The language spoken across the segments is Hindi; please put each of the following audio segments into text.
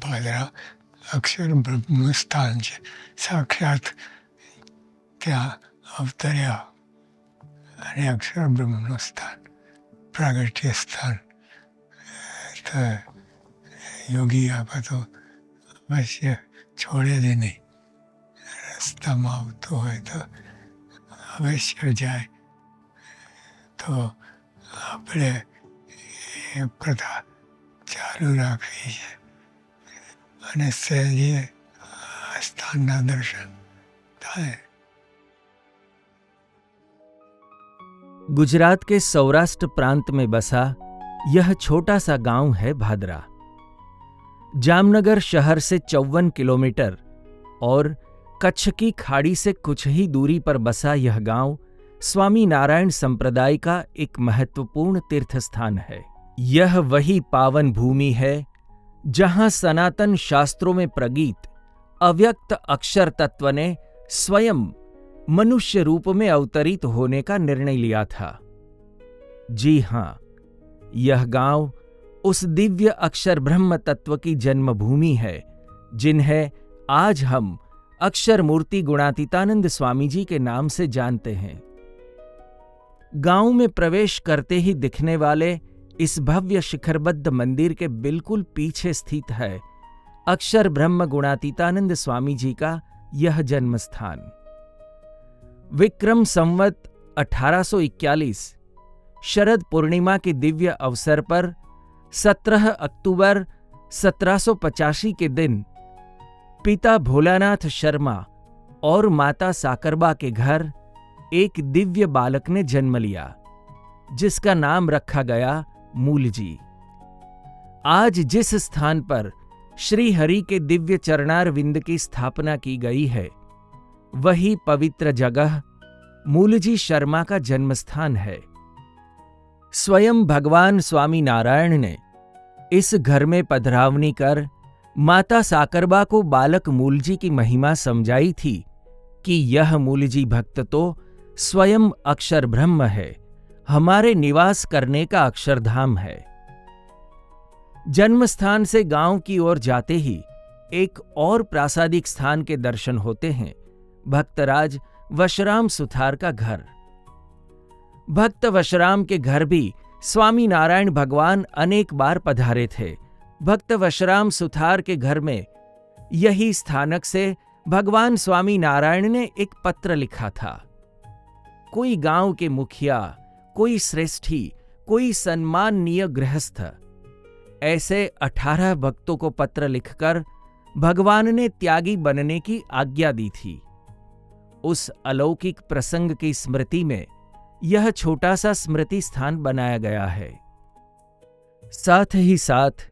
ભાદરા અક્ષર બ્રહ્મનું સ્થાન છે. સાક્ષાત ત્યાં અવતર્યા અને અક્ષર બ્રહ્મનું સ્થાન, પ્રાગટ્ય સ્થાન. તો યોગી આ બધું અવશ્ય છોડે જ નહીં. રસ્તામાં આવતો હોય તો અવશ્ય જાય. તો આપણે એ પ્રથા ચાલુ રાખવી છે અને સહેજે સ્થાનના દર્શન થાય. गुजरात के सौराष्ट्र प्रांत में बसा यह छोटा सा गांव है भादरा. जामनगर शहर से 54 किलोमीटर और कच्छ की खाड़ी से कुछ ही दूरी पर बसा यह गांव स्वामी नारायण संप्रदाय का एक महत्वपूर्ण तीर्थ स्थान है. यह वही पावन भूमि है जहां सनातन शास्त्रों में प्रगीत अव्यक्त अक्षर तत्व ने स्वयं मनुष्य रूप में अवतरित होने का निर्णय लिया था. जी हां, यह गांव उस दिव्य अक्षर ब्रह्म तत्व की जन्मभूमि है जिन्हें आज हम अक्षर मूर्ति गुणातीतानंद स्वामी जी के नाम से जानते हैं. गांव में प्रवेश करते ही दिखने वाले इस भव्य शिखरबद्ध मंदिर के बिल्कुल पीछे स्थित है अक्षर ब्रह्म गुणातीतानंद स्वामी जी का यह जन्म स्थान. विक्रम संवत 1841 शरद पूर्णिमा के दिव्य अवसर पर 17 अक्टूबर 1785 के दिन पिता भोलानाथ शर्मा और माता साकरबा के घर एक दिव्य बालक ने जन्म लिया जिसका नाम रखा गया मूलजी. आज जिस स्थान पर श्री हरि के दिव्य चरणार विंद की स्थापना की गई है वही पवित्र जगह मूलजी शर्मा का जन्मस्थान है. स्वयं भगवान स्वामी नारायण ने इस घर में पधरावनी कर माता साकरबा को बालक मूलजी की महिमा समझाई थी कि यह मूलजी भक्त तो स्वयं अक्षर ब्रह्म है, हमारे निवास करने का अक्षरधाम है. जन्मस्थान से गांव की ओर जाते ही एक और प्रासादिक स्थान के दर्शन होते हैं, भक्तराज वशराम सुथार का घर. भक्त वशराम के घर भी स्वामी नारायण भगवान अनेक बार पधारे थे. भक्त वशराम सुथार के घर में यही स्थानक से भगवान स्वामी नारायण ने एक पत्र लिखा था. कोई गांव के मुखिया, कोई श्रेष्ठी, कोई सम्माननीय गृहस्थ, ऐसे 18 भक्तों को पत्र लिखकर भगवान ने त्यागी बनने की आज्ञा दी थी. उस अलौकिक प्रसंग की स्मृति में यह छोटा सा स्मृति स्थान बनाया गया है. साथ ही साथ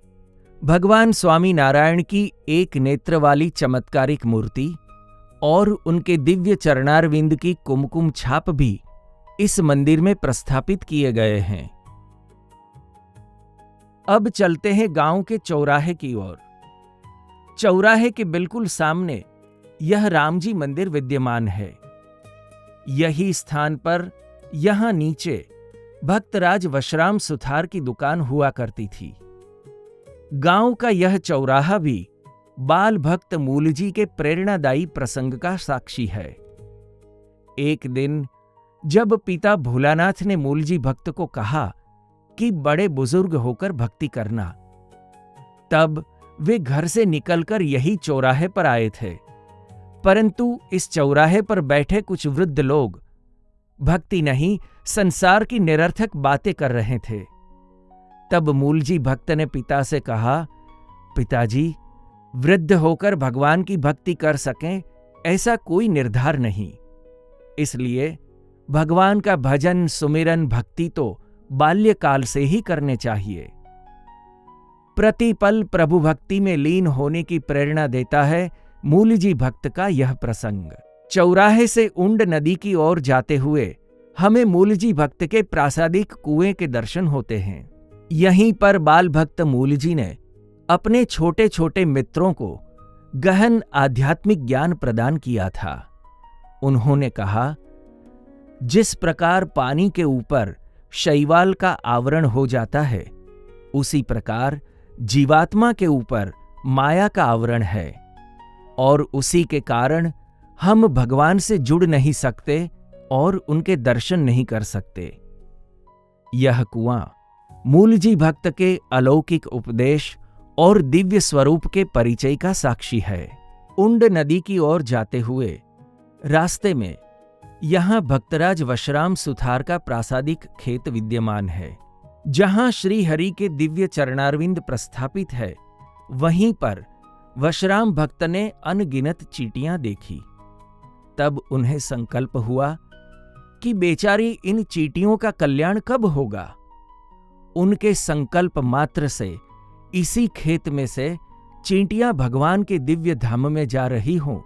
भगवान स्वामी नारायण की एक नेत्र वाली चमत्कारिक मूर्ति और उनके दिव्य चरणारविंद की कुमकुम छाप भी इस मंदिर में प्रस्थापित किए गए हैं. अब चलते हैं गांव के चौराहे की ओर. चौराहे के बिल्कुल सामने यह रामजी मंदिर विद्यमान है. यही स्थान पर यहां नीचे भक्तराज वशराम सुथार की दुकान हुआ करती थी. गांव का यह चौराहा भी बाल भक्त मूलजी के प्रेरणादायी प्रसंग का साक्षी है. एक दिन जब पिता भोलानाथ ने मूलजी भक्त को कहा कि बड़े बुजुर्ग होकर भक्ति करना, तब वे घर से निकलकर यही चौराहे पर आए थे. परंतु इस चौराहे पर बैठे कुछ वृद्ध लोग भक्ति नहीं, संसार की निरर्थक बातें कर रहे थे. तब मूलजी भक्त ने पिता से कहा, पिताजी, वृद्ध होकर भगवान की भक्ति कर सकें ऐसा कोई निर्धार नहीं. इसलिए भगवान का भजन, सुमिरन, भक्ति तो बाल्यकाल से ही करने चाहिए. प्रतिपल प्रभु भक्ति में लीन होने की प्रेरणा देता है मूलजी भक्त का यह प्रसंग. चौराहे से उंड नदी की ओर जाते हुए हमें मूलजी भक्त के प्रासादिक कुएं के दर्शन होते हैं. यहीं पर बाल भक्त मूलजी ने अपने छोटे छोटे मित्रों को गहन आध्यात्मिक ज्ञान प्रदान किया था. उन्होंने कहा, जिस प्रकार पानी के ऊपर शैवाल का आवरण हो जाता है, उसी प्रकार जीवात्मा के ऊपर माया का आवरण है और उसी के कारण हम भगवान से जुड़ नहीं सकते और उनके दर्शन नहीं कर सकते। यह कुआं मूलजी भक्त के अलौकिक उपदेश और दिव्य स्वरूप के परिचय का साक्षी है। उंड नदी की ओर जाते हुए रास्ते में यहां भक्तराज वशराम सुथार का प्रासादिक खेत विद्यमान है। जहां श्री हरि के दिव्य चरणारविंद प्रस्थापित है, वहीं पर वशराम भक्त ने अनगिनत चींटियां देखी। तब उन्हें संकल्प हुआ कि बेचारी इन चींटियों का कल्याण कब होगा। उनके संकल्प मात्र से इसी खेत में से चींटियां भगवान के दिव्य धाम में जा रही हों,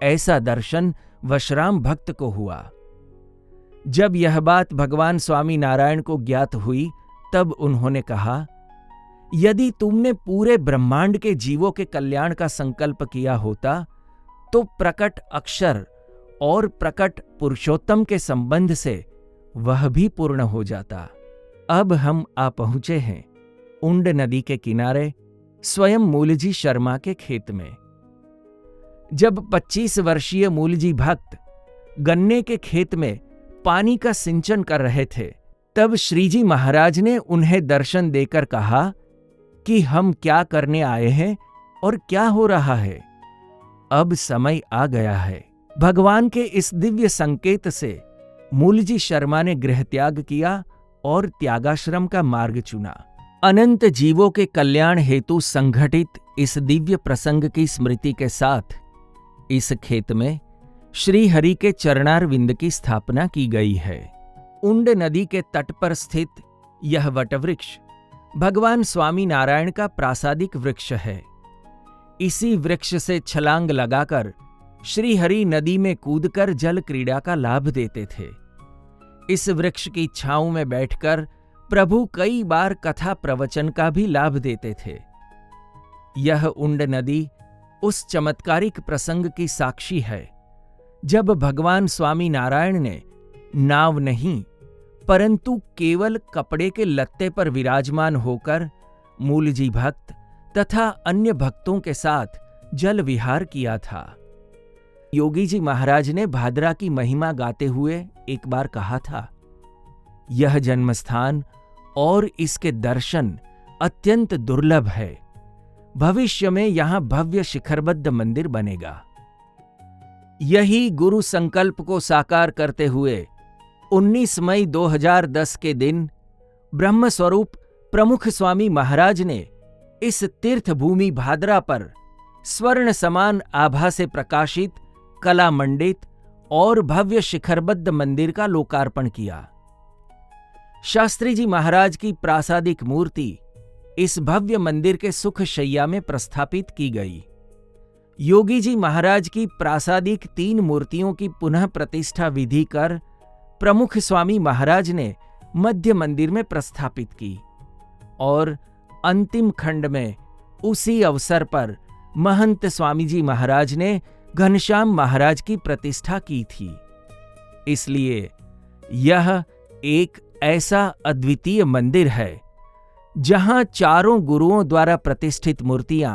ऐसा दर्शन वशराम भक्त को हुआ। जब यह बात भगवान स्वामी नारायण को ज्ञात हुई, तब उन्होंने कहा, यदि तुमने पूरे ब्रह्मांड के जीवों के कल्याण का संकल्प किया होता तो प्रकट अक्षर और प्रकट पुरुषोत्तम के संबंध से वह भी पूर्ण हो जाता। अब हम आ पहुंचे हैं उंड नदी के किनारे स्वयं मूलजी शर्मा के खेत में। जब 25 वर्षीय मूलजी भक्त गन्ने के खेत में पानी का सिंचन कर रहे थे, तब श्रीजी महाराज ने उन्हें दर्शन देकर कहा कि हम क्या करने आए हैं और क्या हो रहा है। अब समय आ गया है। भगवान के इस दिव्य संकेत से मूलजी शर्मा ने गृह त्याग किया और त्यागाश्रम का मार्ग चुना। अनंत जीवों के कल्याण हेतु संघटित इस दिव्य प्रसंग की स्मृति के साथ इस खेत में श्री हरि के चरणारविंद की स्थापना की गई है। उंड नदी के तट पर स्थित यह वटवृक्ष भगवान स्वामी नारायण का प्रासादिक वृक्ष है। इसी वृक्ष से छलांग लगाकर श्री हरि नदी में कूदकर जल क्रीड़ा का लाभ देते थे। इस वृक्ष की छांव में बैठकर प्रभु कई बार कथा प्रवचन का भी लाभ देते थे। यह उंड नदी उस चमत्कारिक प्रसंग की साक्षी है जब भगवान स्वामी नारायण ने नाव नहीं परंतु केवल कपड़े के लत्ते पर विराजमान होकर मूलजी भक्त तथा अन्य भक्तों के साथ जल विहार किया था। योगी जी महाराज ने भादरा की महिमा गाते हुए एक बार कहा था, यह जन्मस्थान और इसके दर्शन अत्यंत दुर्लभ है। भविष्य में यहां भव्य शिखरबद्ध मंदिर बनेगा। यही गुरु संकल्प को साकार करते हुए 19 मई 2010 के दिन ब्रह्मस्वरूप प्रमुख स्वामी महाराज ने इस तीर्थ भूमि भादरा पर स्वर्ण समान आभा से प्रकाशित कला मंडित और भव्य शिखरबद्ध मंदिर का लोकार्पण किया। शास्त्री जी महाराज की प्रासादिक मूर्ति इस भव्य मंदिर के सुख शैया में प्रस्थापित की गई। योगी जी महाराज की प्रासादिक 3 मूर्तियों की पुनः प्रतिष्ठा विधि कर प्रमुख स्वामी महाराज ने मध्य मंदिर में प्रस्थापित की और अंतिम खंड में उसी अवसर पर महंत स्वामी जी महाराज ने घनश्याम महाराज की प्रतिष्ठा की थी। इसलिए यह एक ऐसा अद्वितीय मंदिर है जहां चारों गुरुओं द्वारा प्रतिष्ठित मूर्तियां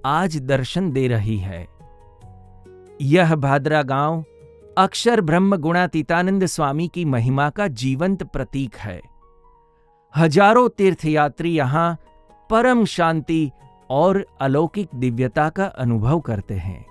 आज दर्शन दे रही है। यह भादरा गांव अक्षर ब्रह्म गुणातीतानंद स्वामी की महिमा का जीवंत प्रतीक है। हजारों तीर्थयात्री यहां परम शांति और अलौकिक दिव्यता का अनुभव करते हैं।